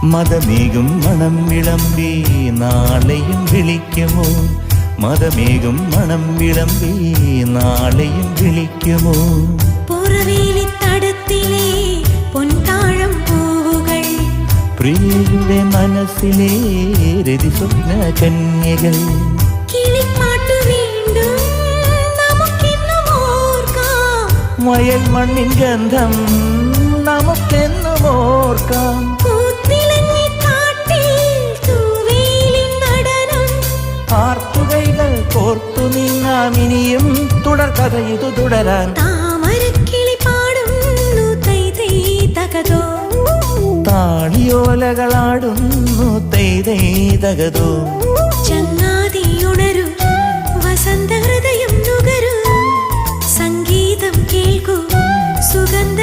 മതമേകും മണം വിളമ്പി നാളെയും വിളിക്കുമോ, മതമേകും മണം വിളമ്പി നാളെയും വിളിക്കുമോ. പുറവേലിത്തടത്തിലെ പൊൻതാഴം പൂവുകൾ, പ്രിയയുടെ മനസ്സിലെ രതി സ്വപ്ന കന്യകൾ. കിളിപ്പാട്ടു വീണ്ടും നമുക്കെന്നും ഓർക്കാം, വയൽ മണ്ണിൻ ഗന്ധം നമുക്കെന്നും ഓർക്കാം. ആർത്തുകൈകൾ കോർത്തു നീങ്ങാം ഇനിയും തുടർ കഥ ഇതു തുടരാൻ. താമരക്കിളി പാടുന്നു തൈ തൈ തകതോ, താളിയോലകളാടുന്നു തൈ തൈ തകതോ. ചങ്ങാതിയുണരു വസന്ത ഹൃദയം നുകരു, സംഗീതം കേൾക്കൂ സുഗന്ധ